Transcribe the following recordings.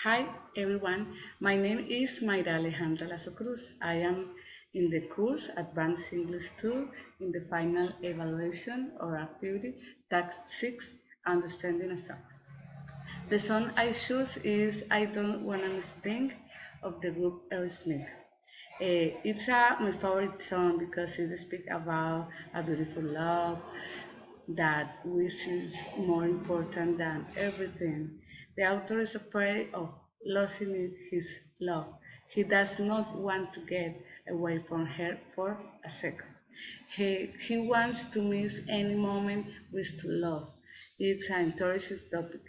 Hi everyone, my name is Mayra Alejandra Lazo Cruz. I am in the course Advanced English 2 in the final evaluation or activity Task 6 Understanding a Song. The song I choose is I Don't Wanna Think of the group Aerosmith. My favorite song because it speaks about a beautiful love, that which is more important than everything. The author is afraid of losing his love. He does not want to get away from her for a second. He wants to miss any moment with to love. It's an interesting topic.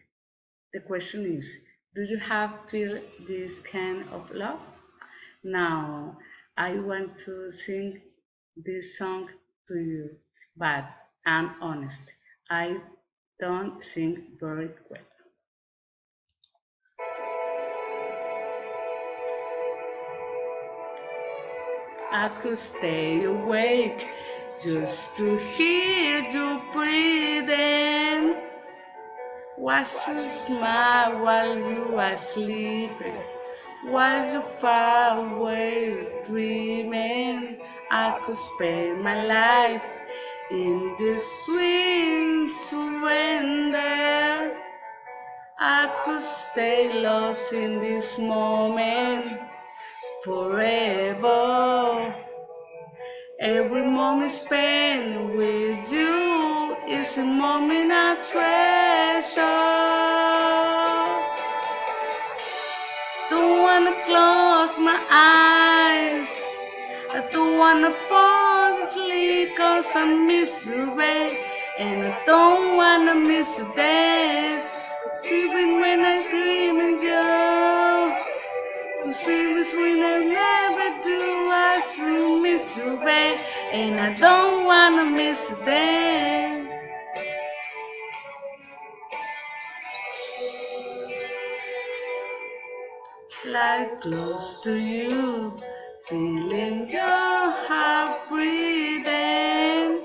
The question is, do you have feel this kind of love? Now, I want to sing this song to you, but I'm honest. I don't sing very well. I could stay awake just to hear you breathing. Watch you smile while you are sleeping. While you far away dreaming, I could spend my life in this sweet surrender. I could stay lost in this moment forever. Every moment spent with you is a moment I treasure. Don't wanna close my eyes. I don't wanna fall asleep 'cause I miss you, babe. And I don't wanna miss a dance. 'Cause even when I dream of you, 'cause even when I never do, I still miss you, babe. And I don't wanna miss a dance. Lie close to you, feeling your heart breathing.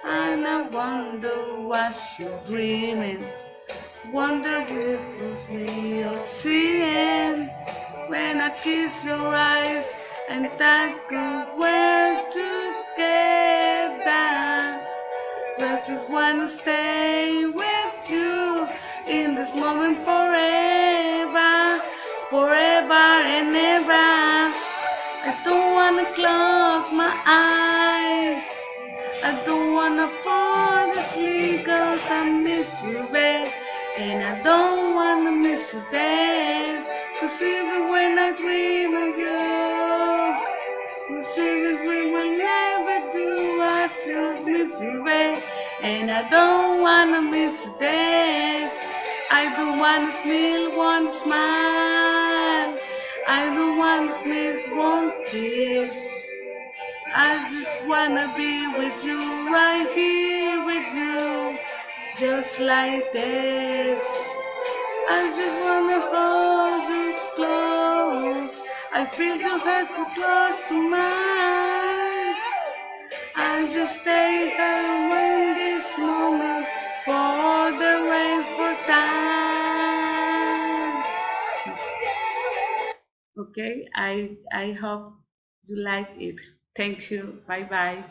And I wonder what you're dreaming. Wonder if it's me you're seeing. When I kiss your eyes and that good we're together. I just wanna stay with you in this moment forever, forever and ever. I don't wanna close my eyes. I don't wanna fall asleep 'cause I miss you, babe. And I don't wanna miss a dance. 'Cause even when I dream of you, the secrets we will never do. I still miss you, babe. And I don't wanna miss a dance. I don't wanna sneeze one smile. I don't wanna sneeze one kiss. I just wanna be with you, right here with you, just like this. I just wanna hold you close. I feel your head so close to mine. I just stay here in this moment for the rains for time. Okay, I hope you like it. Thank you. Bye bye.